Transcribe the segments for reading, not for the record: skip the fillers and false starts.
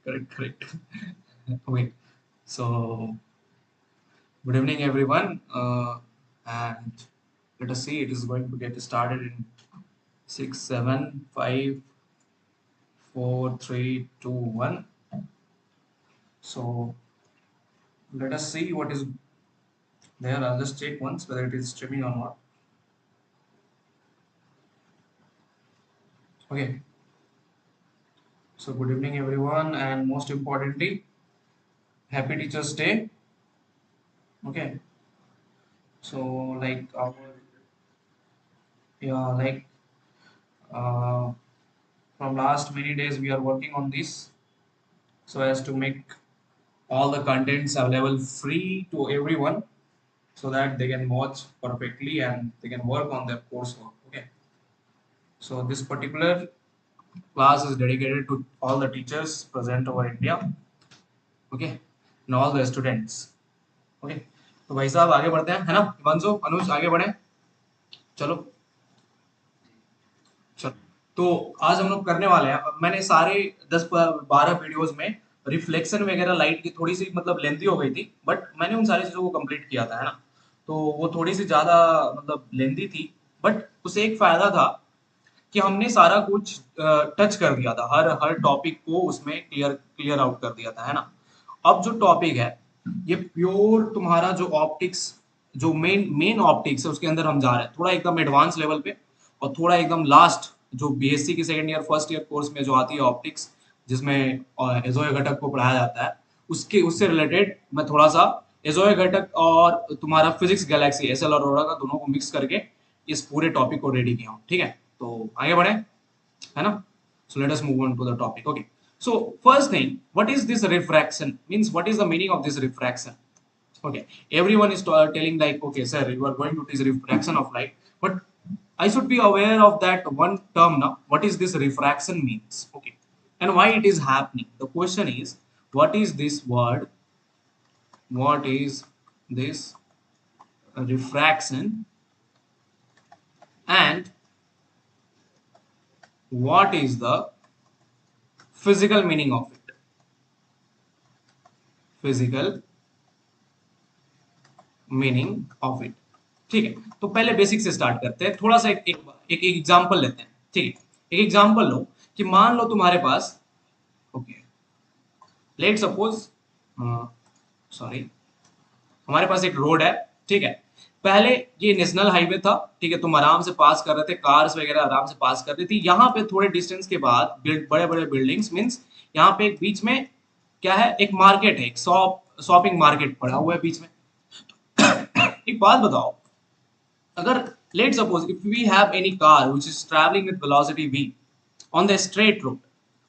Correct. Okay. So, good evening, everyone. And let us see, it is going to get started in 6, 7, 5, 4, 3, 2, 1. So, let us see what is there. I'll just check once whether it is streaming or not. Okay. So, good evening, everyone. And most importantly, happy Teachers' Day. Okay. So, yeah, uh, from last many days, we are working on this so as to make all the contents available free to everyone so that they can watch perfectly and they can work on their coursework. Okay. So this particular class is dedicated to all the teachers present over India. Okay. And all the students. Okay. तो भाई साहब आगे बढ़ते हैं, है ना? हिमांशु, अनुज, आगे बढ़े. चलो. चलो. तो आज हम लोग करने वाले हैं. अब मैंने सारे 10-12 वीडियोस में रिफ्लेक्शन वगैरह लाइट की थोड़ी सी मतलब लेंथी हो गई थी, बट मैंने उन सारी चीजों को कंप्लीट किया था, है ना? तो वो थोड़ी सी ज्यादा मतलब लेंथी थी, बट उससे एक फायदा था कि हमने सारा कुछ टच कर दिया था, हर हर टॉपिक को उसमें क्लियर क्लियर आउट कर दिया था, है ना? अब जो टॉपिक है ये प्योर तुम्हारा जो ऑप्टिक्स, जो मेन मेन ऑप्टिक्स है उसके अंदर हम जा रहे हैं, थोड़ा एकदम एडवांस लेवल पे और थोड़ा एकदम लास्ट जो बीएससी की second year first year course में जो आती है ऑप्टिक्स, जिसमें एजोय घटक को पढ़ाया जाता है, उसके उससे रिलेटेड मैं थोड़ा सा एजोय घटक और तुम्हारा फिजिक्स गैलेक्सी एसएल और अरोरा का दोनों को मिक्स करके इस पूरे टॉपिक को रेडी किया हूँ. ठीक है, तो आगे बढ़े, है ना? So let us move on to the topic. Okay. So first thing, what is this refraction? Means what is the meaning of this refraction? Okay. Everyone is telling like, okay, sir, you are going to teach refraction of light, but I should be aware of that one term now. What is this refraction means? Okay. And why it is happening? The question is, what is this word? What is this refraction? And what is the physical meaning of it? Physical meaning of it. ठीक है, तो पहले basic से start करते हैं, थोड़ा सा एक एग्जांपल लेते हैं. ठीक है, एक एग्जांपल लो कि मान लो तुम्हारे पास, ओके, लेट सपोज, सॉरी, हमारे पास एक रोड है. ठीक है, पहले ये नेशनल हाईवे था. ठीक है, तुम आराम से पास कर रहे थे, कार्स वगैरह आराम से पास कर रही थी. यहाँ पे थोड़े डिस्टेंस के बाद बड़े बड़े बिल्डिंग्स, मींस यहाँ पे एक बीच में क्या है, एक मार्केट है, एक शॉपिंग मार्केट पड़ा हुआ है बीच में. एक बात बताओ, अगर let's suppose if we have any car which is traveling with velocity v on the straight road,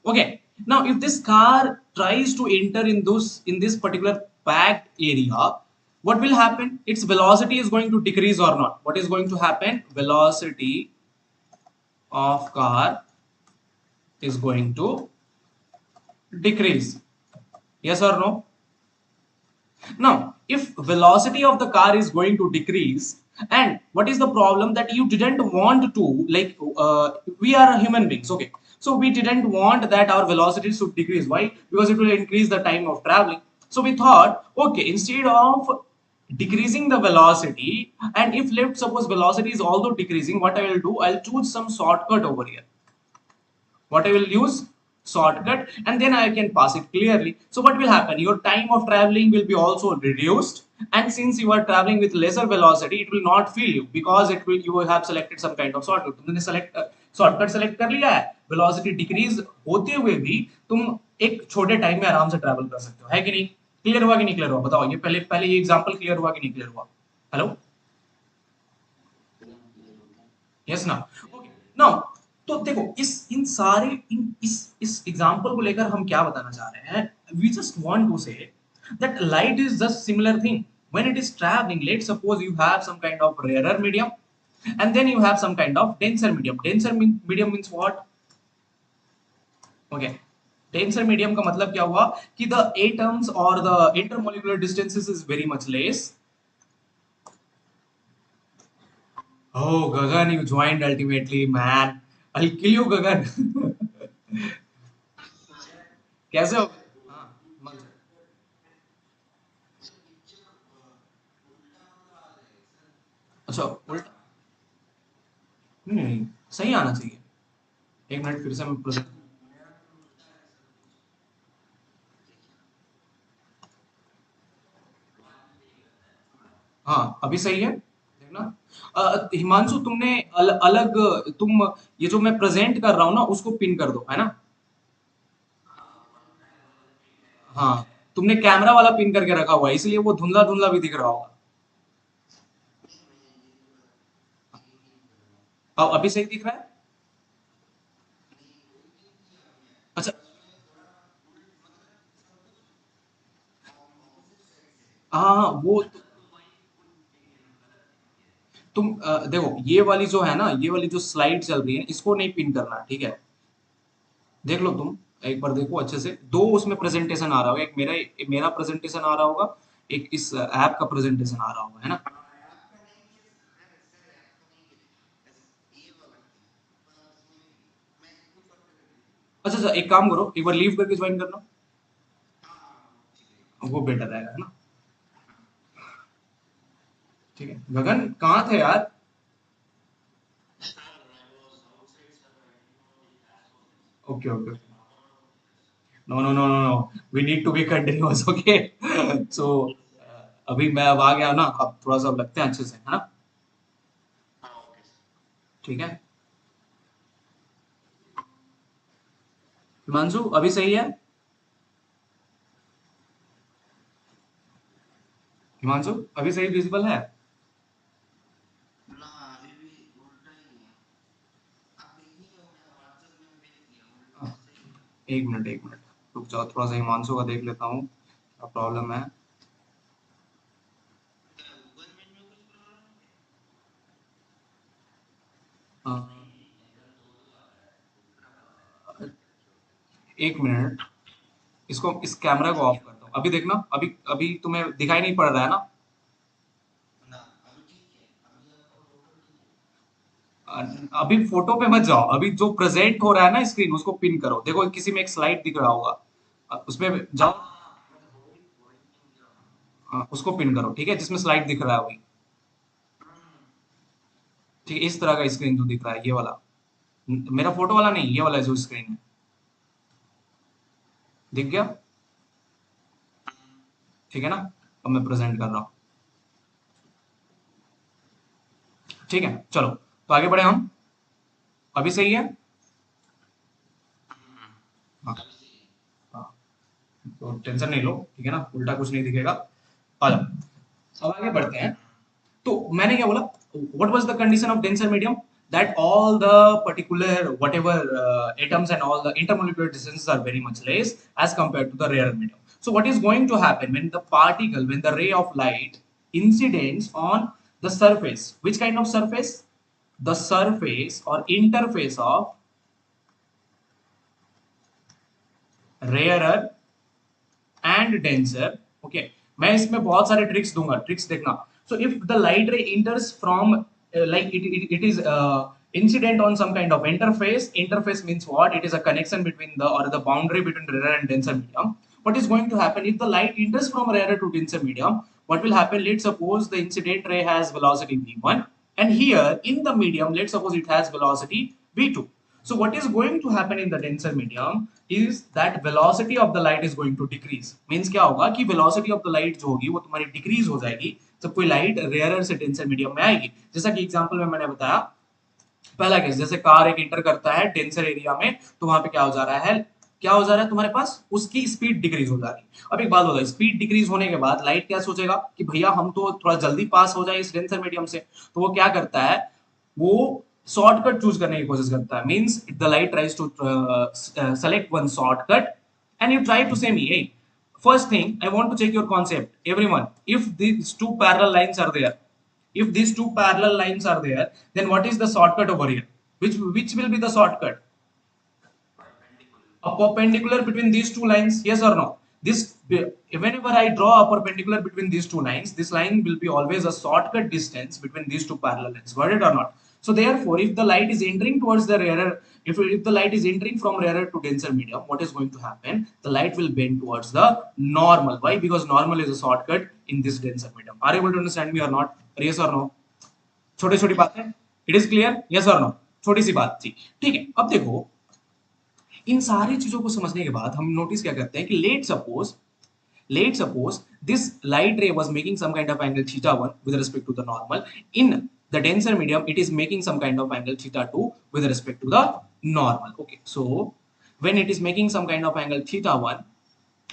okay, now if this car tries to enter in this particular packed area, what will happen? Its velocity is going to decrease or not? What is going to happen? Velocity of car is going to decrease. Yes or no? Now, if velocity of the car is going to decrease, and what is the problem that you didn't want to, like, we are human beings, okay? So we didn't want that our velocity should decrease. Why? Because it will increase the time of traveling. So we thought, okay, instead of decreasing the velocity, and if let's suppose velocity is also decreasing, what I will do, I'll choose some shortcut over here. What I will use? Shortcut, and then I can pass it clearly. So what will happen? Your time of traveling will be also reduced, and since you are traveling with lesser velocity, it will not feel you, because it will, you will have selected some kind of shortcut. तुमने select shortcut select कर लिया है, velocity decrease होते हुए भी तुम एक छोटे टाइम में आराम से ट्रैवल कर सकते हो, है कि नहीं? क्लियर हुआ कि नहीं क्लियर हुआ? बताओ, ये पहले पहले ये एग्जांपल क्लियर हुआ कि नहीं क्लियर हुआ? हेलो, यस ना? ओके, नाउ तो देखो, इस इन सारे इस एग्जांपल को लेकर हम क्या बताना चाह रहे हैं? We just want to say that light is just similar thing when it is traveling. Let's suppose you have some kind of rarer medium, and then you have some kind of denser medium. Medium means what? Okay, denser medium का मतलब क्या हुआ कि the atoms or the intermolecular distances is very much less. Oh, Gagan, you joined ultimately, man. I'll kill you, Gagan. कैसे हो? हाँ, अच्छा उल्टा। नहीं नहीं, सही आना चाहिए। एक मिनट फिर से मैं प्रेजेंट। हाँ अभी सही है, देखना। हिमांशु तुमने अलग, तुम ये जो मैं प्रेजेंट कर रहा हूँ ना उसको पिन कर दो, है ना? हाँ, तुमने कैमरा वाला पिन करके रखा हुआ है इसलिए वो धुंधला धुंधला भी दिख रहा होगा। अब अभी सही दिख रहा है? अच्छा। हाँ हाँ वो तुम देखो ये वाली जो है ना, ये वाली जो स्लाइड चल रही है इसको नहीं पिन करना, ठीक है? देख लो तुम, एक बार देखो अच्छे से, दो उसमें प्रेजेंटेशन आ रहा होगा, एक मेरा प्रेजेंटेशन आ रहा होगा, एक इस ऐप का प्रेजेंटेशन आ रहा होगा, है ना? अच्छा अच्छा, एक काम करो, एक बार लीव करके ज्वाइन करना, वो बेटर रहेगा, है ना? ठीक है, गगन कहाँ थे यार? Okay okay. No no no no no, we need to be continuous, okay. So अभी मैं अब आ गया ना, अब थोड़ा सा अब लगते हैं अच्छे से, है ना? ठीक है। हिमांशु अभी सही है? हिमांशु अभी सही विजिबल है? हाँ, एक मिनट रुक जाओ, थोड़ा सा हिमांशु का देख लेता हूँ क्या प्रॉब्लम है। अ, एक मिनट, इसको इस कैमरा को ऑफ करता हूँ, अभी देखना, अभी अभी तुम्हें दिखाई नहीं पड़ रहा है ना? अभी फोटो पे मत जाओ, अभी जो प्रेजेंट हो रहा है ना स्क्रीन उसको पिन करो, देखो किसी में एक स्लाइड दिख रहा होगा, उसमें जाओ। उसको पिन करो, ठीक है, जिसमें स्लाइड दिख रहा है वही। ठीक है, इस तरह का स्क्रीन जो दिख रहा है ये वाला, मेरा फोटो वाला नहीं, ये वाला जो स्क्रीन है, दिख गया? ठीक है ना? अब मैं प्रेजेंट कर रहा हूँ। ठीक है, चलो तो आगे बढ़े हम। अभी सही है? हाँ हाँ, तो टेंशन नहीं लो, ठीक है ना, उल्टा कुछ नहीं दिखेगा। आ जाओ, अब आगे बढ़ते हैं। तो मैंने क्या बोला, what was the condition of denser medium? That all the particular whatever atoms and all the intermolecular distances are very much less as compared to the rarer medium. So what is going to happen when the particle, when the ray of light incidents on the surface? Which kind of surface? The surface or interface of rarer and denser. Okay, मैं इसमें बहुत सारे tricks दूंगा, tricks देखना. So if the light ray enters from like it is incident on some kind of interface. Interface means what? It is a connection between the, or the boundary between rarer and denser medium. What is going to happen if the light enters from rarer to denser medium? What will happen? Let's suppose the incident ray has velocity v1, and here in the medium, let's suppose it has velocity v2. So what is going to happen in the denser medium is that velocity of the light is going to decrease. Means क्या होगा कि velocity of the light जो होगी वो तुम्हारी decrease हो जाएगी जब कोई light rarer से denser medium में आएगी. जैसा कि एग्जांपल में मैंने बताया, पहला केस, जैसे कार एक इंटर करता है डेंसर एरिया में, तो वहां पे क्या हो जा रहा है, क्या हो जा रहा है तुम्हारे पास, उसकी स्पीड डिक्रीज हो जा रही है. अब एक बात होगा, स्पीड डिक्रीज होने के बाद लाइट क्या सोचेगा कि भैया हम तो थोड़ा जल्दी पास हो जाए इस डेंसर मीडियम से, तो वो क्या करता है, वो शॉर्टकट चूज करने की कोशिश करता है. Means the light tries to select one shortcut, and you try to say me, hey, first thing I want to check your concept everyone. If these two parallel lines are there, if these two parallel lines are there, then what is the shortcut over here? Which will be the shortcut? A perpendicular between these two lines, yes or no? This, whenever I draw a perpendicular between these two lines, this line will be always a shortcut distance between these two parallel lines. Got it or not? So therefore, if the light is entering towards the rarer, if the light is entering from rarer to denser medium, what is going to happen? The light will bend towards the normal. Why? Because normal is a shortcut in this denser medium. Are you able to understand me or not? Yes or no? छोटी छोटी बातें, it is clear? Yes और no? छोटी सी बात थी, ठीक है। अब देखो, इन सारी चीजों को समझने के बाद हम नोटिस क्या करते हैं कि let suppose this light ray was making some kind of angle theta 1 with respect to the normal. In the denser medium, it is making some kind of angle theta 2 with respect to the normal. Okay, so when it is making some kind of angle theta 1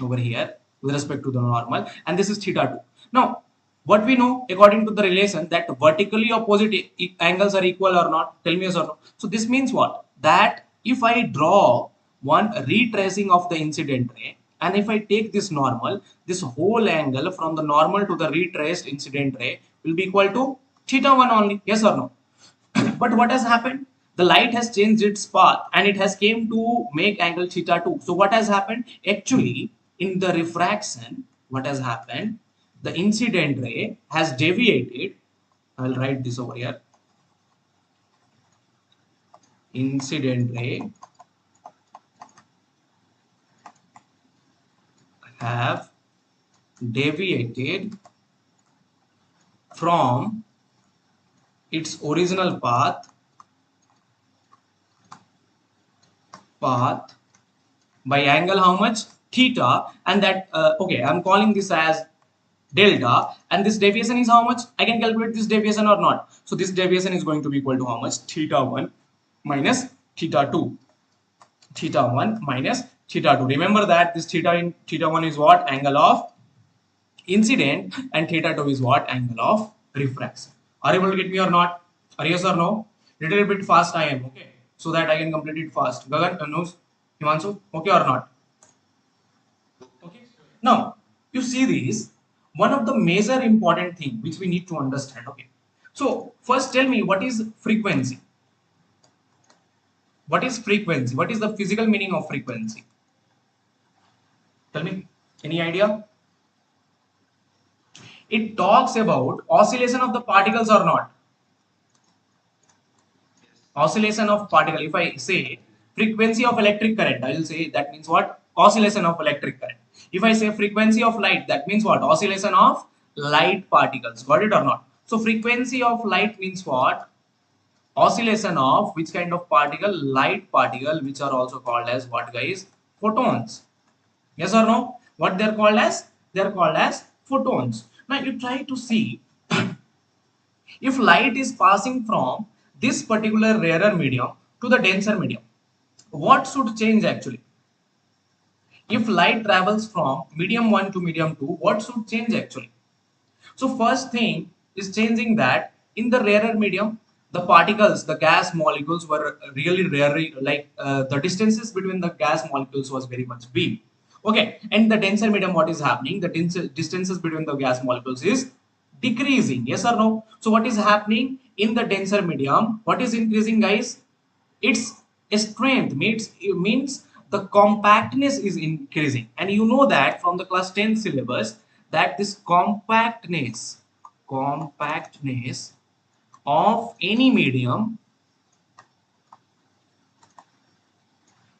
over here with respect to the normal, and this is theta 2. Now what we know according to the relation, that vertically opposite angles are equal or not? Tell me yes or no. So this means what? That if I draw one retracing of the incident ray, and if I take this normal, this whole angle from the normal to the retraced incident ray will be equal to theta 1 only. Yes or no? But what has happened? The light has changed its path and it has came to make angle theta 2. So what has happened? Actually, in the refraction, what has happened? The incident ray has deviated. I'll write this over here. Incident ray have deviated from its original path by angle how much? Theta. And that okay, I'm calling this as delta, and this deviation is how much? I can calculate this deviation or not? So this deviation is going to be equal to how much? Theta 1 minus theta 2. Theta 1 minus theta 2. Remember that this theta 1 is what? Angle of incident, and theta 2 is what? Angle of refraction. Are you able to get me or not? Are yes or no? Little bit fast I am, okay, so that I can complete it fast. Gagan, Anuj, Himanshu, okay or not? Okay. Now you see this, one of the major important thing which we need to understand. Okay, so first tell me, what is frequency? What is frequency? What is the physical meaning of frequency? Tell me, any idea? It talks about oscillation of the particles or not? Oscillation of particle. If I say frequency of electric current, I will say that means what? Oscillation of electric current. If I say frequency of light, that means what? Oscillation of light particles. Got it or not? So frequency of light means what? Oscillation of which kind of particle? Light particle, which are also called as what, guys? Photons. Yes or no? What they're called as? They're called as photons. Now you try to see, if light is passing from this particular rarer medium to the denser medium, what should change actually? If light travels from medium 1 to medium 2, what should change actually? So first thing is changing that in the rarer medium, the particles, the gas molecules were really rare, like the distances between the gas molecules was very much big. Okay, and the denser medium, what is happening? The distances between the gas molecules is decreasing. Yes or no? So what is happening in the denser medium? What is increasing, guys? Its strength means the compactness is increasing, and you know that from the class 10 syllabus that this compactness of any medium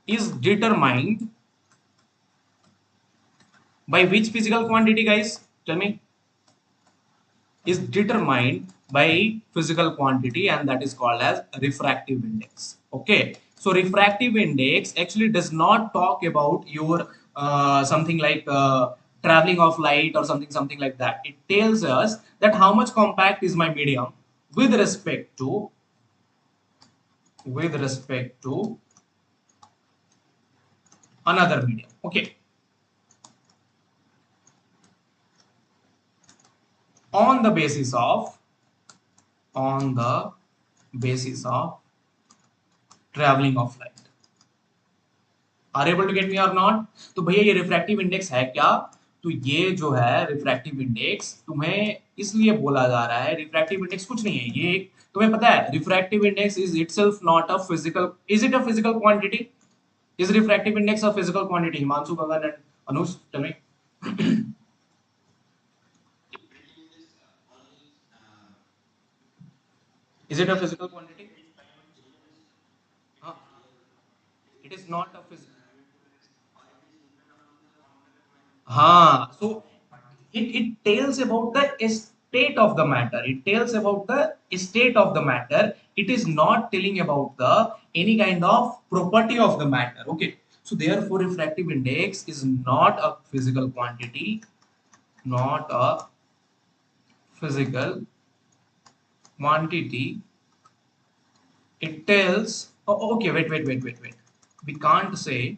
is determined by which physical quantity, guys? Tell me. Is determined by physical quantity, and that is called as refractive index. Okay, so refractive index actually does not talk about your something like traveling of light or something like that. It tells us that how much compact is my medium with respect to another medium. Okay, on the basis of traveling of light. Are able to get me or not? तो भैया ये refractive index है क्या? तो ये जो है refractive index तुम्हें इसलिए बोला जा रहा है, रिफ्रैक्टिव इंडेक्स कुछ नहीं है, ये तुम्हें पता है refractive index is itself not a physical, is it a physical quantity? Is refractive index a physical quantity? Himanshu, Gagan and Anuj, tell me. Is it a physical quantity? Huh? It is not a physical. So it tells about the state of the matter. It tells about the state of the matter. It is not telling about the any kind of property of the matter. Okay. So therefore, refractive index is not a physical quantity, not a physical quantity. It tells. Oh, okay. Wait. We can't say.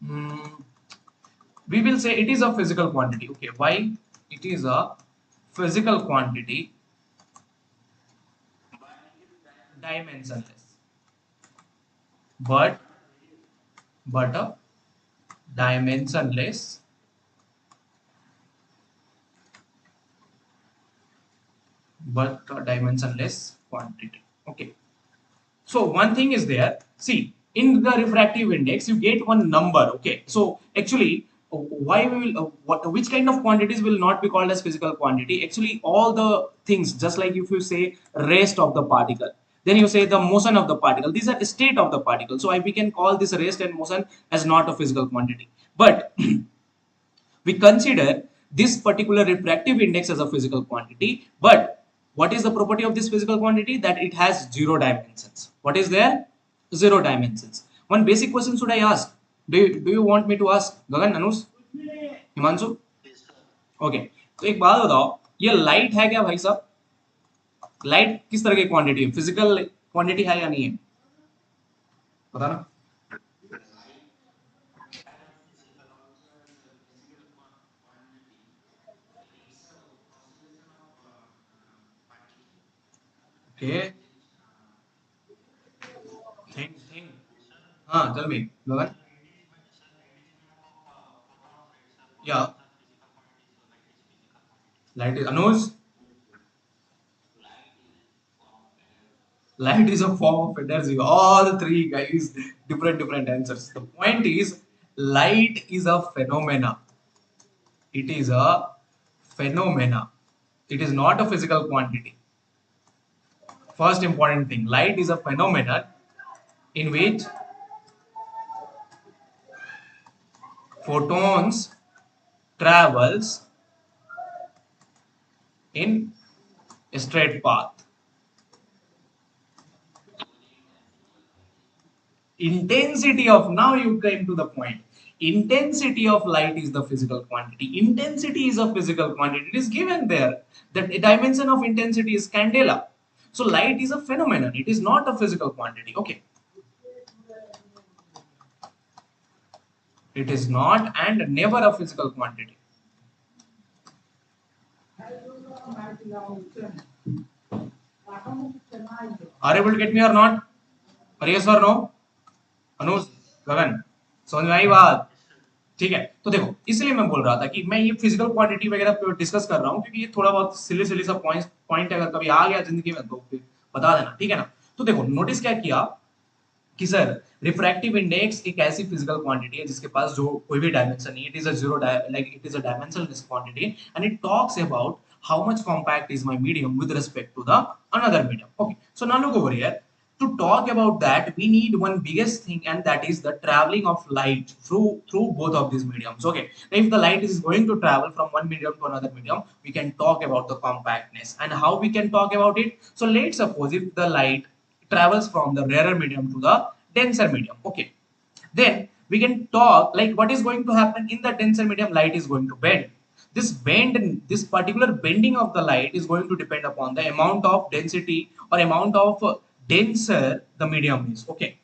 mm, we will say it is a physical quantity. Okay, why? It is a physical quantity, dimensionless, but a dimensionless, quantity. Okay. So one thing is there. See, in the refractive index, you get one number. Okay. So actually, why we will which kind of quantities will not be called as physical quantity? Actually, all the things, just like if you say rest of the particle, then you say the motion of the particle. These are state of the particle. So we can call this rest and motion as not a physical quantity. But we consider this particular refractive index as a physical quantity, but what is the property of this physical quantity? That it has zero dimensions. What is there? Zero dimensions. One basic question should I ask? Do you want me to ask Gagan, Anush, Himanshu? Okay. तो एक बात बताओ, ये light है क्या भाई साहब? Light किस तरह की क्वांटिटी है? फिजिकल क्वांटिटी है या नहीं है? पता ना? Okay. Think. हाँ, tell me, Gagan. Yeah. Light is Anush. Light is a form of energy. All three guys, different answers. The point is, light is a phenomena. It is a phenomena. It is not a physical quantity. First important thing, light is a phenomenon in which photons travels in a straight path. Intensity of, now you came to the point, intensity of light is the physical quantity. Intensity is a physical quantity. It is given there. The dimension of intensity is candela. So light is a phenomenon. It is not a physical quantity. Okay. It is not and never a physical quantity. Are you able to get me or not? Or yes or no? अनुज, गगन, समझ में आई बात? ठीक है, तो देखो इसलिए मैं बोल रहा था कि मैं ये फिजिकल क्वांटिटी वगैरह डिस्कस कर रहा हूँ क्योंकि ये थोड़ा बहुत सिली सिली सा पॉइंट अगर कभी आ गया जिंदगी में तो फिर बता देना, ठीक है ना? तो देखो नोटिस क्या किया कि सर रिफ्रैक्टिव इंडेक्स एक ऐसी फिजिकल क्वांटिटी है जिसके पास जो कोई भी डायमेंशन नहीं है. It is a zero, like it is a dimensionless quantity and it talks about how much compact is my medium with respect to the another medium. Okay, so now look over here. To talk about that, we need one biggest thing, and that is the traveling of light through both of these mediums. Okay, now if the light is going to travel from one medium to another medium, we can talk about the compactness. And how we can talk about it? So let's suppose if the light travels from the rarer medium to the denser medium. Okay, then we can talk like what is going to happen in the denser medium. Light is going to bend. This particular bending of the light is going to depend upon the amount of density or amount of denser the medium is. Okay,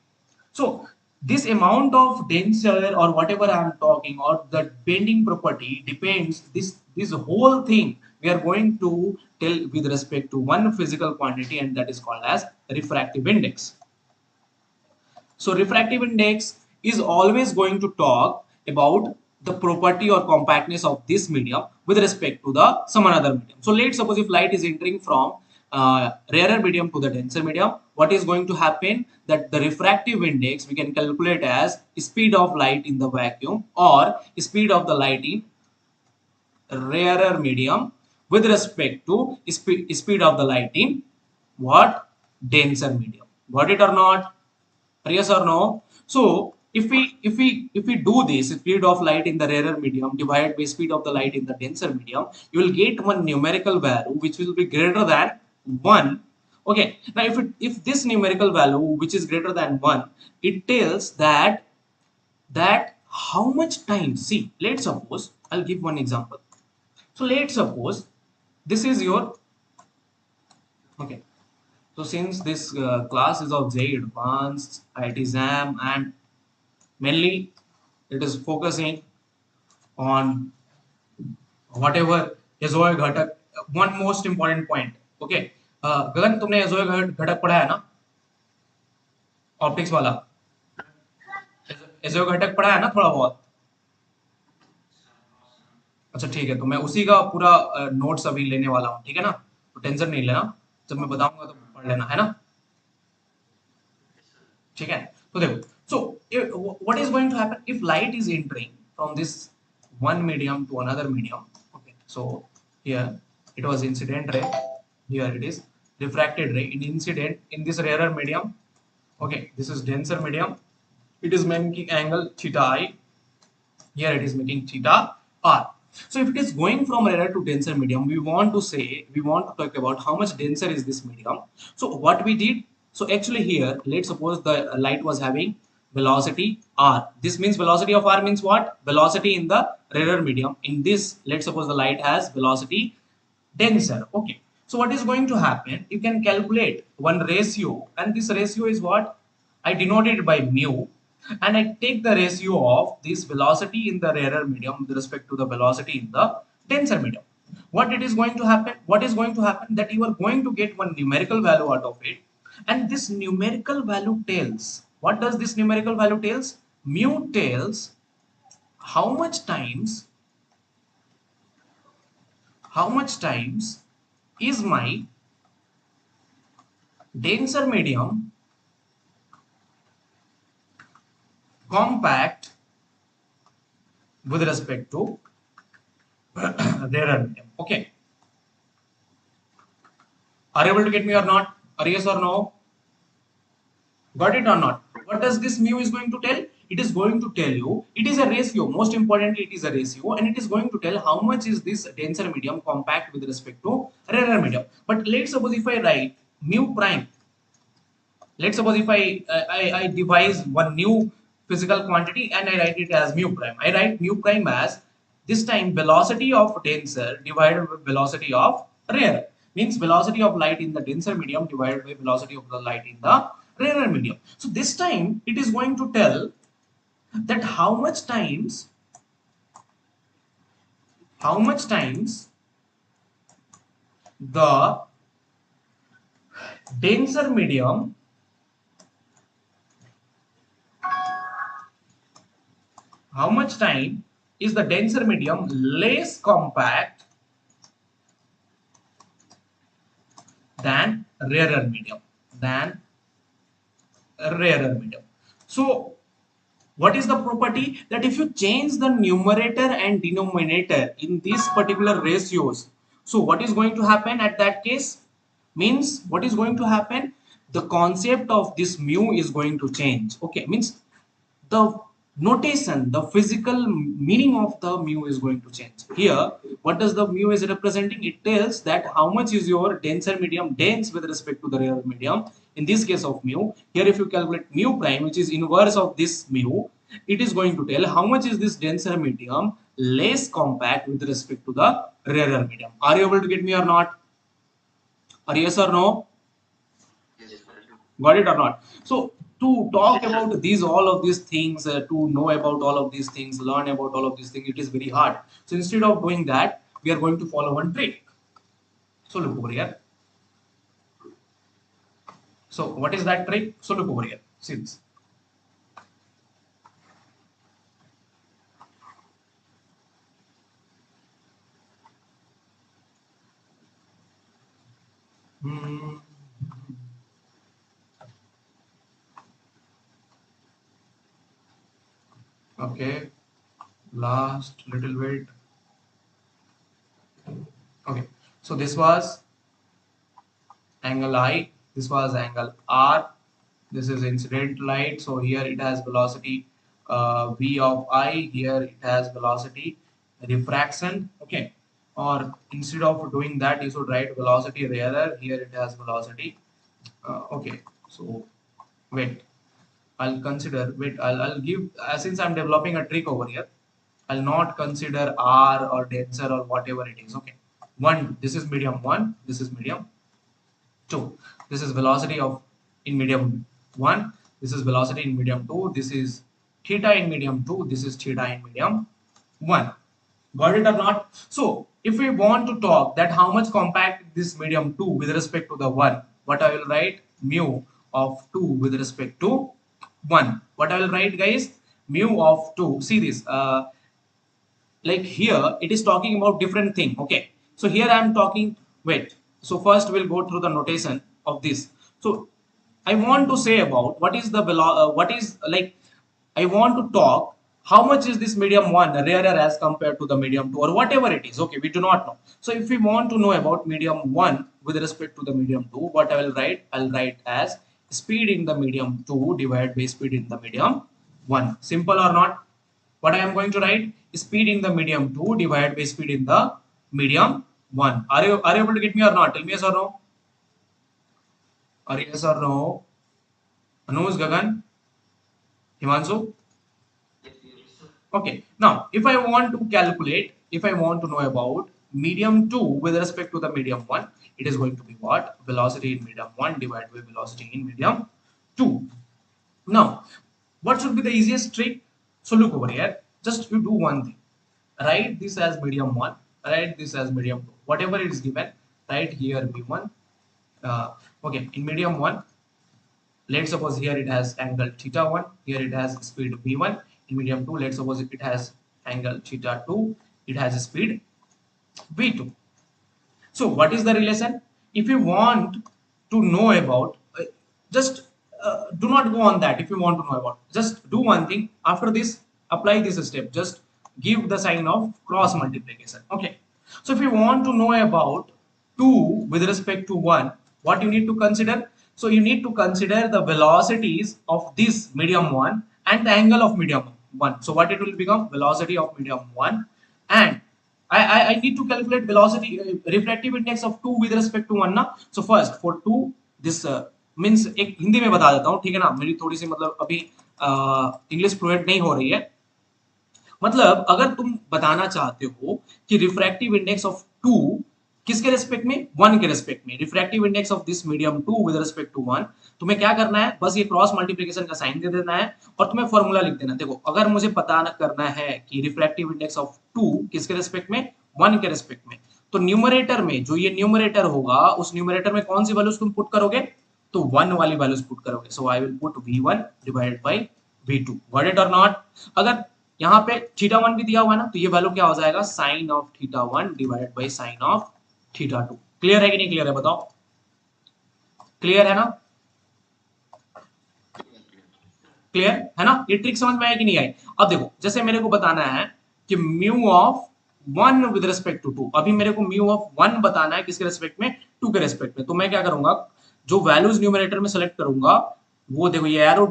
so this amount of denser or whatever I am talking, or the bending property depends, this whole thing we are going to tell with respect to one physical quantity, and that is called as refractive index. So refractive index is always going to talk about the property or compactness of this medium with respect to the some another medium. So let's suppose if light is entering from rarer medium to the denser medium, what is going to happen? That the refractive index we can calculate as speed of light in the vacuum or speed of the light in rarer medium with respect to speed of the light in what? denser medium. Got it or not? Yes or no? So if we do this, speed of light in the rarer medium divided by speed of the light in the denser medium, you will get one numerical value which will be greater than 1. Okay, now if this numerical value which is greater than 1, it tells that how much time. See, let's suppose I'll give one example. So let's suppose this is your, okay, so since this class is of JEE Advanced, IIT JAM, and mainly it is focusing on whatever Ajoy घटक, one most important point. Okay, गगन तुमने एजोय घटक पढ़ा है ना, optics वाला एजोय घटक पढ़ा है ना थोड़ा बहुत? अच्छा ठीक है, तो मैं उसी का पूरा नोट्स अभी लेने वाला हूँ, ठीक है ना, तो टेंशन नहीं लेना, जब मैं बताऊंगा तो पढ़ लेना, है ना, ठीक है। तो देखो, so what is going to happen if light is entering from this one medium to another medium? Okay, so here it was incident ray, here it is refracted ray. In incident in this rarer medium, okay, this is denser medium, it is making angle theta I, here it is making theta r. So if it is going from rarer to denser medium, we want to talk about how much denser is this medium. So what we did, so actually here let's suppose the light was having velocity r. This means velocity of r means what? Velocity in the rarer medium. In this, let's suppose the light has velocity denser. Okay, so what is going to happen, you can calculate one ratio, and this ratio is what I denote it by mu, and I take the ratio of this velocity in the rarer medium with respect to the velocity in the denser medium. What it is going to happen? What is going to happen? That you are going to get one numerical value out of it, and this numerical value tells, what does this numerical value tells? Mu tells how much times is my denser medium compact with respect to rarer medium. Okay, are you able to get me or not? Or yes or no? Got it or not? What does this mu is going to tell? It is going to tell you, it is a ratio, most importantly it is a ratio, and it is going to tell how much is this denser medium compact with respect to rarer medium. But let's suppose if I write mu prime, let's suppose if I devise one new physical quantity and I write it as mu prime. I write mu prime as this time velocity of denser divided by velocity of rarer. Means velocity of light in the denser medium divided by velocity of the light in the rarer medium. So this time it is going to tell that how much times the denser medium how much time is the denser medium less compact than rarer medium, So what is the property? That if you change the numerator and denominator in these particular ratios, so what is going to happen at that case? Means what is going to happen? The concept of this mu is going to change. Okay, means the notation, the physical meaning of the mu is going to change. Here, what does the mu is representing? It tells that how much is your denser medium dense with respect to the rarer medium. In this case of mu, here if you calculate mu prime, which is inverse of this mu, it is going to tell how much is this denser medium less compact with respect to the rarer medium. Are you able to get me or not? Or yes or no? Got it or not? So to talk about these all of these things, to know about all of these things, learn about all of these things, it is very hard. So instead of doing that, we are going to follow one trick. So look over here. So what is that trick? So look over here. See this. Okay, last little bit. Okay, so this was angle I, this was angle R, this is incident light, so here it has velocity v of I, here it has velocity refraction, okay, or instead of doing that you should write velocity rather, here it has velocity okay, so wait, I'll consider, wait, I'll give, since I'm developing a trick over here, I'll not consider R or denser or whatever it is, okay. One, this is medium 1, this is medium 2. This is velocity of in medium 1, this is velocity in medium 2, this is theta in medium 2, this is theta in medium 1. Got it or not? So, if we want to talk that how much compact this medium 2 with respect to the 1, what I will write? Mu of 2 with respect to 1. What I will write, guys? Mu of 2. See this. Like here, it is talking about different thing. Okay. So, here I am talking. Wait. So, first we'll go through the notation of this. So, I want to say about what is the what is like. I want to talk how much is this medium 1 rarer as compared to the medium 2 or whatever it is. Okay, we do not know. So if we want to know about medium 1 with respect to the medium 2, what I will write? I'll write as speed in the medium 2 divided by speed in the medium 1. Simple or not? What I am going to write? Speed in the medium 2 divided by speed in the medium 1. Are you able to get me or not? Tell me yes or no. Are you yes or no? Anuj, Gagan, Himanshu? Okay, now if I want to calculate, if I want to know about medium 2 with respect to the medium 1, it is going to be what? Velocity in medium 1 divided by velocity in medium 2. Now, what should be the easiest trick? So look over here, just you do one thing. Write this as medium 1, write this as medium 2. Whatever it is given, write here v1. Okay, in medium 1, let's suppose here it has angle theta 1, here it has speed v1. In medium 2, let's suppose it has angle theta 2, it has speed v2. So what is the relation? If you want to know about, just do not go on that. If you want to know about, just do one thing. After this, apply this step. Just give the sign of cross multiplication. Okay. So if you want to know about 2 with respect to 1, what you need to consider? So you need to consider the velocities of this medium 1 and the angle of medium 1. So what it will become? Velocity of medium 1, and I need to calculate velocity refractive index of 2 with respect to 1 ना. So first for 2 this means एक हिंदी में बता देता हूँ, ठीक है ना, मेरी थोड़ी सी मतलब अभी इंग्लिश फ्लुएंट नहीं हो रही है. मतलब अगर तुम बताना चाहते हो कि रिफ्रैक्टिव इंडेक्स ऑफ 2 किसके रेस्पेक्ट में? 1 के रेस्पेक्ट में. Refractive index of this medium 2 with respect to 1, तुम्हें क्या करना है? बस ये क्रॉस मल्टीप्लिकेशन का साइन दे देना है और तुम्हें फॉर्मूला लिख देना. देखो, अगर मुझे पता करना है कि रिफ्रैक्टिव इंडेक्स ऑफ 2 किसके रेस्पेक्ट में? 1 के रेस्पेक्ट में, तो न्यूमरेटर में जो ये न्यूमरेटर होगा, उस न्यूमरेटर में कौन सी वैल्यूज तुम पुट करोगे? तो 1 वाली वैल्यूज पुट करोगे. So I will put v1 divided by v2. Got it और नॉट? अगर यहाँ पे थीटा 1 भी दिया हुआ है ना, तो ये वैल्यू क्या हो जाएगा? Sine of theta 1 divided by sine of theta 2. Clear है कि नहीं क्लियर है? बताओ, क्लियर है ना? क्लियर है ना? ये ट्रिक समझ में आया कि नहीं आई? अब देखो, जैसे मेरे को बताना है कि mu of 1 with respect to 2. अभी मेरे को म्यू ऑफ 1 बताना है किसके रेस्पेक्ट में? 2 के रेस्पेक्ट में. तो मैं क्या करूंगा? जो वैल्यूज न्यूमरेटर में सेलेक्ट करूंगा, वो देखो ये एरो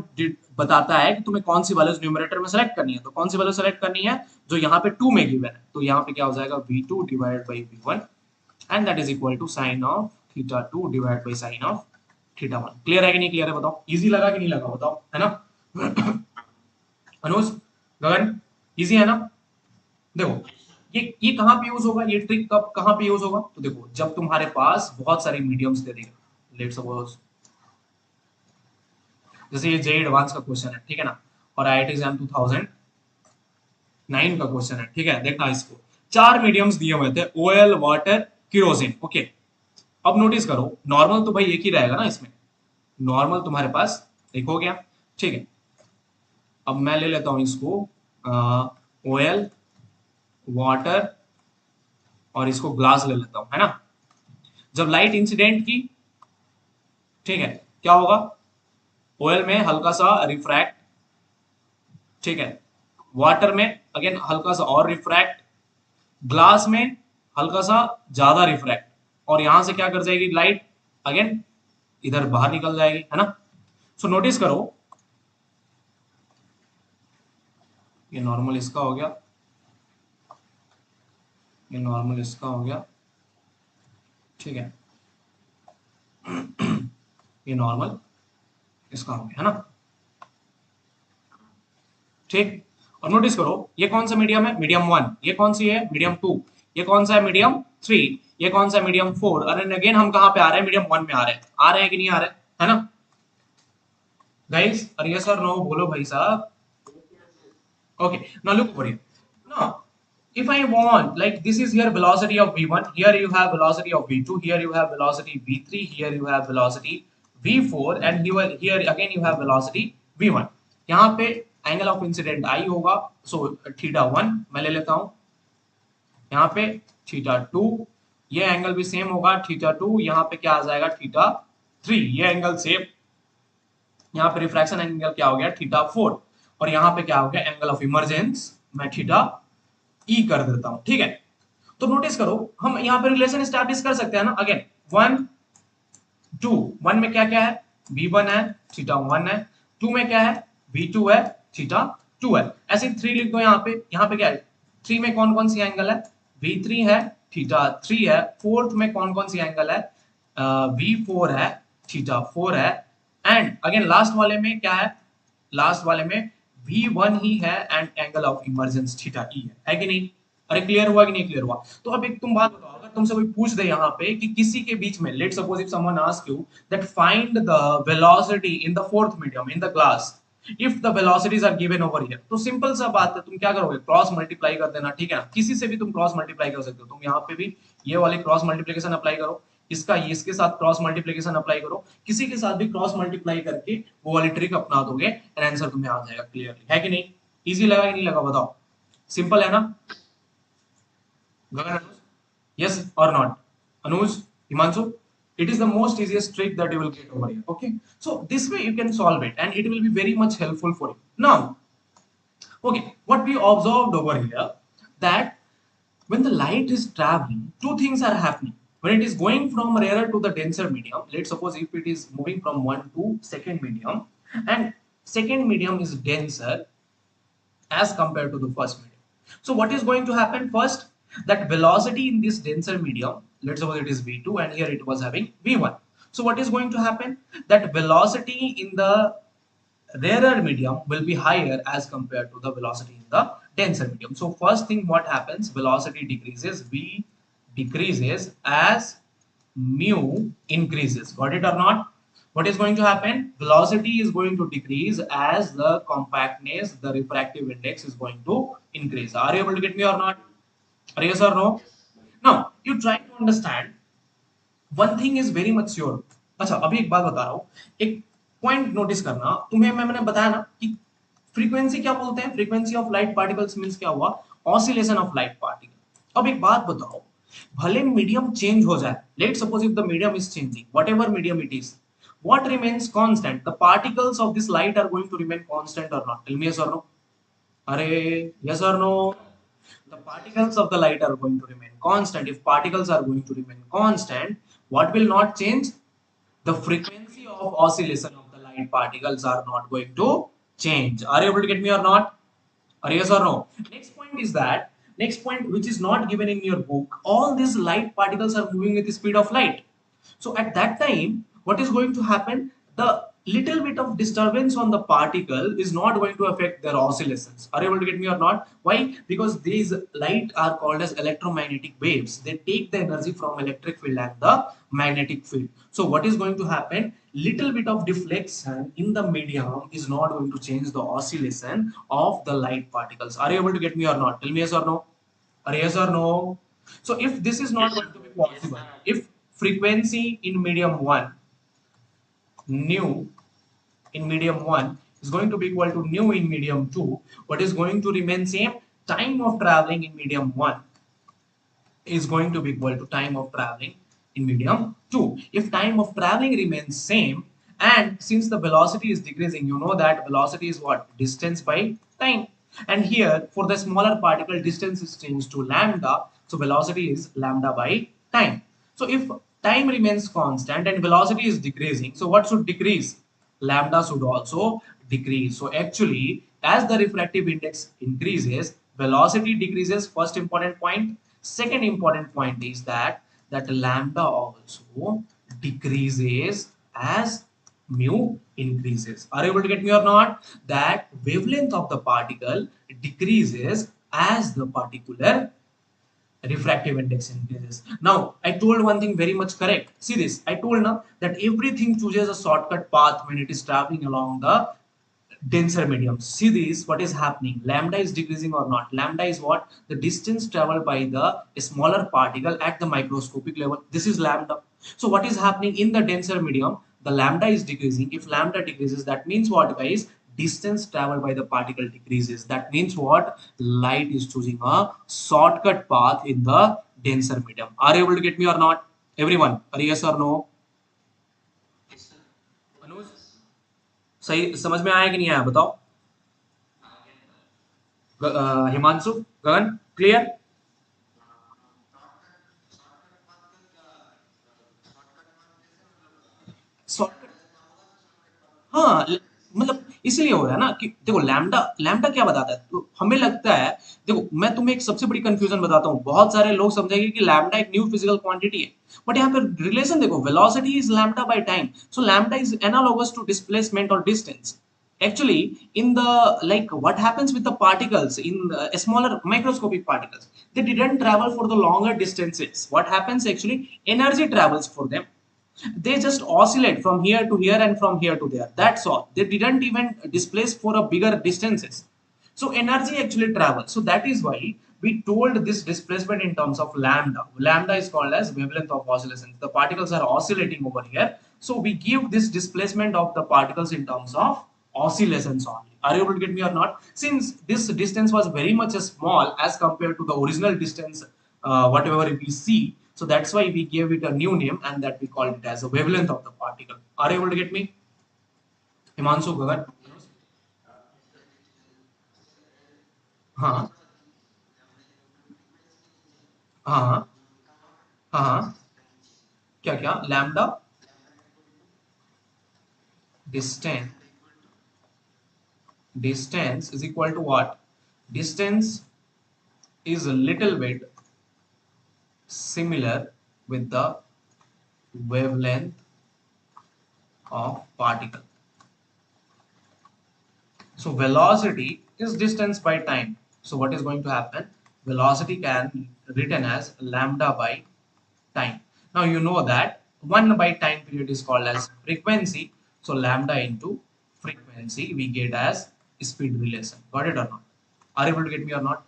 बताता है कि तुम्हें कौन सी वैल्यूज न्यूमरेटर में सेलेक्ट करनी है. तो कौन सी वैल्यू सेलेक्ट करनी है? जो यहाँ पे 2 में गिवन है. तो यहाँ पे क्या हो जाएगा? v2 divided by v1 and that is equal to sine of theta 2 divided by sine of theta 1. Clear है कि नहीं क्लियर है? बताओ, इजी लगा कि नहीं लगा? बताओ, है ना? अनुज, गगन, इजी है ना? देखो, ये कहां पे यूज होगा? ये ट्रिक कब कहां पे यूज होगा? तो देखो, जब तुम्हारे पास बहुत सारी मीडियम्स दे देगा. लेट्स सपोज जैसे ये जेई एडवांस का क्वेश्चन है, ठीक है ना, और आईआईटी एग्जाम 2009 का क्वेश्चन है, ठीक है. देखना, इसको 4 मीडियम्स दिए हुए थे, ऑयल, वाटर, केरोसिन. ओके, अब नोटिस करो, नॉर्मल तो भाई एक ही रहेगा ना इसमें. नॉर्मल तुम्हारे पास एक हो गया, ठीक है. अब मैं ले लेता हूं इसको ऑयल, वाटर और इसको ग्लास ले लेता हूं, है ना. जब लाइट इंसिडेंट की, ठीक है, क्या होगा? ऑयल में हल्का सा रिफ्रैक्ट, ठीक है. वाटर में अगेन हल्का सा और रिफ्रैक्ट. ग्लास में हल्का सा ज्यादा रिफ्रैक्ट. और यहां से क्या कर जाएगी लाइट? अगेन इधर बाहर निकल जाएगी, है ना। सो नोटिस करो, ये नॉर्मल इसका हो गया, ये नॉर्मल इसका हो गया, ठीक है, ये नॉर्मल इसका हो गया, है ना, ठीक। और नोटिस करो ये कौन सा मीडियम है, मीडियम 1, ये कौन सी है, मीडियम 2, ये कौन सा है, मीडियम 3, ये कौन सा है, मीडियम 4, और अगेन हम कहां पे आ रहे हैं, मीडियम 1 में आ रहे हैं कि नहीं आ रहे, है ना गाइस। और यस और नो बोलो भाई साहब। Okay, now look over here. Now, if I want, like this is here velocity of v1, here you have velocity of v2, here you have velocity v3, here you have velocity v4, and here again you have velocity v1. यहाँ पे angle of incident I होगा, so theta 1 मैं ले लेता हूँ, यहाँ पे theta 2, ये एंगल भी सेम होगा थीटा 2, यहाँ पे क्या आ जाएगा थीटा 3, ये एंगल सेम, यहाँ पे रिफ्रैक्शन एंगल क्या हो गया थीटा 4, और यहाँ पे क्या हो गया एंगल ऑफ इमरजेंस मैं थीटा ई कर देता हूं, ठीक है। तो नोटिस करो हम यहाँ पे रिलेशन स्टैब्लिश कर सकते हैं ना, अगेन 1 2, 1 में क्या क्या है, v1 है थीटा 1 है, 2 में क्या है, v2 है थीटा 2 है, ऐसे 3 लिख दो यहाँ पे क्या है, 3 में कौन कौन सी एंगल है, v3 है थीटा 3 है, फोर्थ में कौन कौन सी एंगल है, v4 है थीटा 4 है, एंड अगेन लास्ट वाले में क्या है, लास्ट वाले में v1 ही है and angle of emergence theta e है कि नहीं। अरे क्लियर हुआ कि नहीं क्लियर हुआ। तो अब एक तुम बात बताओ, अगर तुमसे कोई पूछ दे यहाँ पे कि किसी के बीच में, let suppose if someone ask you that find the velocity in the fourth medium in the class if the velocities are given over here, तो सिंपल सा बात है, तुम क्या करोगे, क्रॉस मल्टीप्लाई कर देना, ठीक है ना, किसी से भी तुम क्रॉस मल्टीप्लाई कर सकते हो, तुम यहाँ पे भी ये वाली क्रॉस मल्टीप्लिकेशन अप्लाई करो, इसका इसके साथ क्रॉस मल्टीप्लिकेशन अप्लाई करो, किसी के साथ भी क्रॉस मल्टीप्लाई करके वो वाली ट्रिक अपना दोगे एंड आंसर तुम्हें आ जाएगा क्लियरली, है कि नहीं। इजी लगा कि नहीं लगा बताओ, सिंपल है ना गगन, अनुज, yes or not, Anuj, Himanshu, it is the most easiest trick that you will get over here, okay, so this way you can solve it and it will be very much helpful for you now. Okay, what we observed over here, that when the light is traveling, two things are happening. When it is going from rarer to the denser medium, let's suppose if it is moving from one to second medium, and second medium is denser as compared to the first medium. So what is going to happen first? That velocity in this denser medium, let's suppose it is v2 and here it was having v1. So what is going to happen? That velocity in the rarer medium will be higher as compared to the velocity in the denser medium. So first thing what happens, velocity decreases, v decreases as mu increases. Got it or not? What is going to happen? Velocity is going to decrease as the compactness, the refractive index is going to increase. Are you able to get me or not? Are yes or no? Now you try to understand. One thing is very much sure. अच्छा अभी एक बात बता रहा हूँ, एक point notice करना, तुम्हें मैंने बताया ना कि फ्रीक्वेंसी क्या बोलते हैं, frequency of light particles means क्या हुआ, ऑसिलेशन ऑफ लाइट पार्टिकल। अब एक बात बताओ, भले मीडियम चेंज हो जाए, late suppose if the medium is changing, whatever medium it is, what remains constant, the particles of this light are going to remain constant or not, tell me yes or no, are yes or no, the particles of the light are going to remain constant. If particles are going to remain constant, what will not change, the frequency of oscillation of the light particles are not going to change. Are you able to get me or not, or yes or no? Next point is that, next point which is not given in your book, all these light particles are moving with the speed of light. So at that time what is going to happen, the little bit of disturbance on the particle is not going to affect their oscillations. Are you able to get me or not? Why? Because these light are called as electromagnetic waves, they take the energy from electric field and the magnetic field. So what is going to happen, little bit of deflection in the medium is not going to change the oscillation of the light particles. Are you able to get me or not, tell me yes or no, or yes or no? So if this is not going to be possible, if frequency in medium 1, nu in medium 1 is going to be equal to nu in medium 2, what is going to remain same, time of traveling in medium 1 is going to be equal to time of traveling in medium 2. If time of traveling remains same, and since the velocity is decreasing, you know that velocity is what, distance by time, and here for the smaller particle distance is changed to lambda, so velocity is lambda by time. So if time remains constant and velocity is decreasing, so what should decrease? Lambda should also decrease. So actually, as the refractive index increases, velocity decreases. First important point. Second important point is that lambda also decreases as mu increases. Are you able to get me or not? That wavelength of the particle decreases as the particular refractive index increases. Now, I told one thing very much correct. See this, I told now that everything chooses a shortcut path when it is traveling along the denser medium. See this, what is happening? Lambda is decreasing or not? Lambda is what? The distance traveled by the smaller particle at the microscopic level. This is lambda. So what is happening in the denser medium? The lambda is decreasing. If lambda decreases, that means what, guys? Distance traveled by the particle decreases. That means what? Light is choosing a shortcut path in the denser medium. Are you able to get me or not? Everyone, are yes or no? अनुज, सही समझ में आया कि नहीं आया बताओ? हिमांशु, गगन, clear? हाँ, मतलब इसलिए हो रहा है ना कि देखो लैम्डा लैम्डा क्या बताता है, तो हमें लगता है, देखो मैं तुम्हें एक सबसे बड़ी कंफ्यूजन बताता हूँ, बहुत सारे लोग समझेंगे कि लैम्डा एक न्यू फिजिकल क्वांटिटी है, बट यहाँ पे रिलेशन देखो, velocity is lambda by time, so lambda is analogous to displacement और distance. Actually, in the like what happens with the particles in smaller microscopic particles, they didn't travel for the longer distances. What happens actually? Energy travels for them. They just oscillate from here to here and from here to there. That's all. They didn't even displace for a bigger distances. So energy actually travels. So that is why we told this displacement in terms of lambda. Lambda is called as wavelength of oscillation. The particles are oscillating over here. So we give this displacement of the particles in terms of oscillations only. Are you able to get me or not? Since this distance was very much small as compared to the original distance, whatever we see, so that's why we gave it a new name and that we called it as a wavelength of the particle. Are you able to get me? Himanshu, Gagan? हाँ हाँ हाँ, क्या क्या lambda distance distance is equal to what? Distance is a little bit similar with the wavelength of particle. So velocity is distance by time. So what is going to happen? Velocity can be written as lambda by time. Now you know that 1 by time period is called as frequency. So lambda into frequency we get as speed relation. Got it or not? Are you able to get me or not?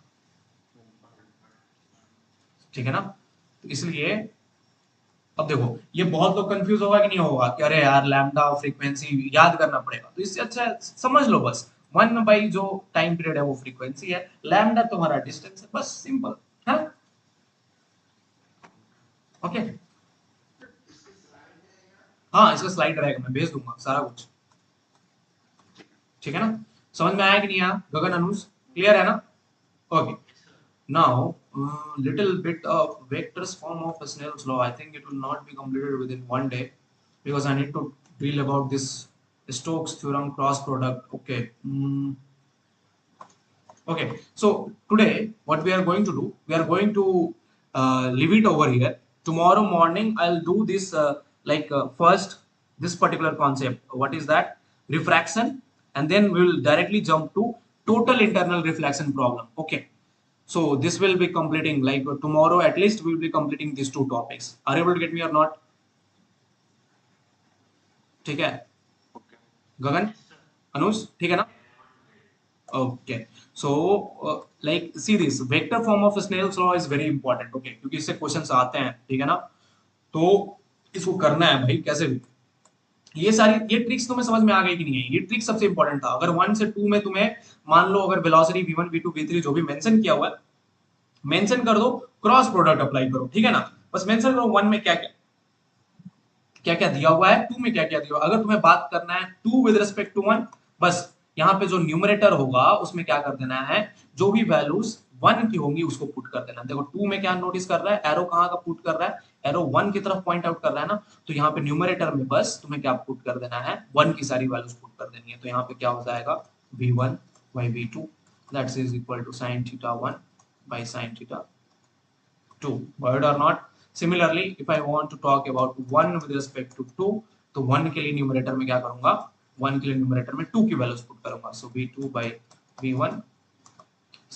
ठीक है ना? तो इसलिए अब देखो, ये बहुत लोग कंफ्यूज होगा कि नहीं होगा कि अरे यार लैम्डा और फ्रीक्वेंसी याद करना पड़ेगा, तो इससे अच्छा समझ लो बस 1 बाई जो टाइम पीरियड है वो फ्रीक्वेंसी है, लैम्डा तुम्हारा डिस्टेंस है, बस सिंपल है. ओके, हाँ इसका स्लाइड रहेगा, मैं भेज दूंगा सारा कुछ. ठीक है ना? समझ में आया कि नहीं आया? गगन, अनुज, क्लियर है ना? Okay. Now, little bit of vectors form of Snell's law. I think it will not be completed within one day because I need to deal about this Stokes theorem cross product. Okay. Okay. So today, what we are going to do, we are going to leave it over here. Tomorrow morning, I'll do this first this particular concept. What is that? Refraction, and then we will directly jump to total internal reflection problem. Okay. So this will be completing like tomorrow at least we will be completing these two topics. Are you able to get me or not? ठीक है गगन, अनुज, ठीक है ना? Okay. So like see this vector form of Snell's law is very important. Okay, क्योंकि इससे questions आते हैं, ठीक है ना? तो इसको करना है भाई कैसे भी. ये सारी ये ट्रिक्स तुम्हें समझ में आ गई कि नहीं है? ये ट्रिक सबसे इंपॉर्टेंट था. अगर 1 से 2 में तुम्हें मान लो अगर वेलोसिटी v1 v2 v3 जो भी मेंशन किया हुआ है मेंशन कर दो, क्रॉस प्रोडक्ट अप्लाई करो, ठीक है ना? बस मेंशन करो 1 में क्या क्या दिया हुआ है, 2 में क्या क्या दिया हुआ है. अगर तुम्हें बात करना है 2 विद रिस्पेक्ट टू 1, बस यहाँ पे जो न्यूमरेटर होगा उसमें क्या कर देना है, जो भी वैल्यूज 1 की होंगी उसको पुट कर देना। देखो 2 में क्या नोटिस कर रहा है, एरो कहाँ का पुट कर रहा है, एरो 1 की तरफ पॉइंट आउट कर रहा है ना, तो यहाँ पे न्यूमरेटर में बस तुम्हें क्या पुट कर देना है, 1 की सारी वैल्यूज पुट कर देनी है। तो यहाँ पे क्या हो जाएगा v1 by v2 that is equal to sin theta 1 by sin theta 2, got it or not? Similarly if I want to talk about 1 with respect to 2, तो 1 के लिए न्यूमरेटर में क्या करूंगा, 1 के लिए न्यूमरेटर में 2 की वैल्यूज पुट करूंगा। सो v2 by v1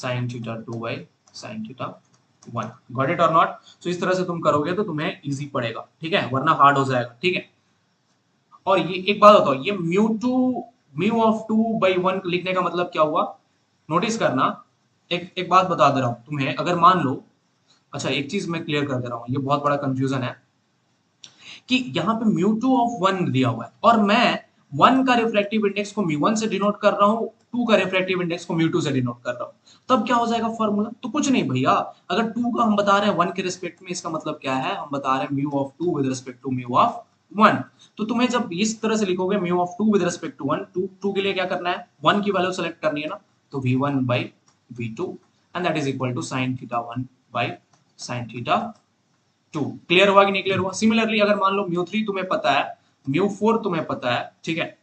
sin theta 2 by sin theta 1, got it or not? So इस तरह से तुम करोगे तो तुम्हें इजी पड़ेगा, ठीक है, वरना हार्ड हो जाएगा, ठीक है। और ये एक बात बताओ, ये म्यू ऑफ 2 by 1 लिखने का मतलब क्या हुआ, नोटिस करना। एक बात बता दे रहा हूं तुम्हें, अगर मान लो, अच्छा एक चीज मैं क्लियर कर दे रहा हूं, ये बहुत बड़ा कंफ्यूजन है कि यहाँ पे म्यू2 ऑफ 1 दिया हुआ है और मैं 1 का रिफ्रैक्टिव इंडेक्स को म्यू1 से डिनोट कर रहा हूँ, 2 का रिफ्रैक्टिव इंडेक्स को म्यू2 से डिनोट कर रहा हूँ, तब क्या हो जाएगा फॉर्मूला? तो कुछ नहीं भैया, अगर 2 का हम बता रहे हैं 1 के रिस्पेक्ट में, इसका मतलब क्या है, हम बता रहे हैं mu of 2 with respect to mu of 1। तो तुम्हें जब इस तरह से लिखोगे mu of 2 with respect to 1, 2 के लिए क्या करना है, 1 की वैल्यू सेलेक्ट करनी है ना, तो v1 by v2 and that is equal to sin theta 1 by sin theta 2। Clear हुआ कि नहीं क्लियर हुआ? सिमिलरली अगर मान लो म्यू3 तुम्हें पता है, म्यू4 तुम्हें पता है, ठीक है,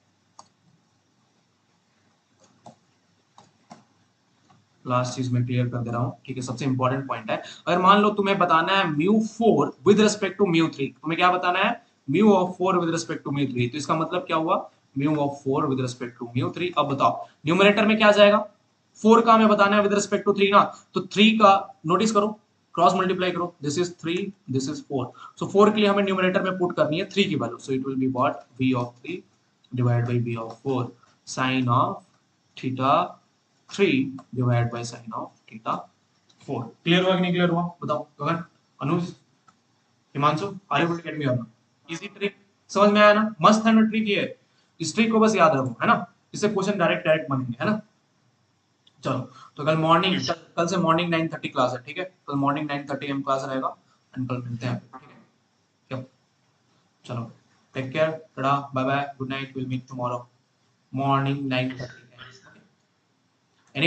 लास्ट चीज मैं क्लियर कर दे रहा हूं, ठीक है, सबसे इंपॉर्टेंट पॉइंट है। अगर मान लो तुम्हें बताना है म्यू4 विद रिस्पेक्ट टू म्यू3, तुम्हें क्या बताना है, mu of 4 with respect to म्यू3, तो इसका मतलब क्या हुआ, mu of 4 with respect to म्यू3। अब बताओ न्यूमरेटर में क्या जाएगा, 4 का हमें बताना है विद रिस्पेक्ट टू 3 ना, तो 3 का नोटिस करो, क्रॉस मल्टीप्लाई करो, दिस इज 3 दिस इज 4, सो 4 के लिए हमें न्यूमरेटर में पुट करनी है 3 की value, so it will be what, v of 3 divide by v of 4 sin of theta 3 divide by sin of theta 4। Clear हुआ कि नहीं क्लियर हुआ? बताओ Gagan, Anuj, Himanshu, are you able to get me और नॉट? इजी ट्रिक समझ में आया ना? मस्त है ना ट्रिक ये, इस ट्रिक को बस याद रखो, है ना, इससे क्वेश्चन डायरेक्ट डायरेक्ट बनेंगे, है ना। चलो तो कल मॉर्निंग, कल से मॉर्निंग 9:30 क्लास है, ठीक है, कल मॉर्निंग 9:30 AM क्लास रहेगा एंड कल मिलते हैं, ठीक है, क्या, चलो take care, tata bye bye, good night, will meet tomorrow morning 9:30।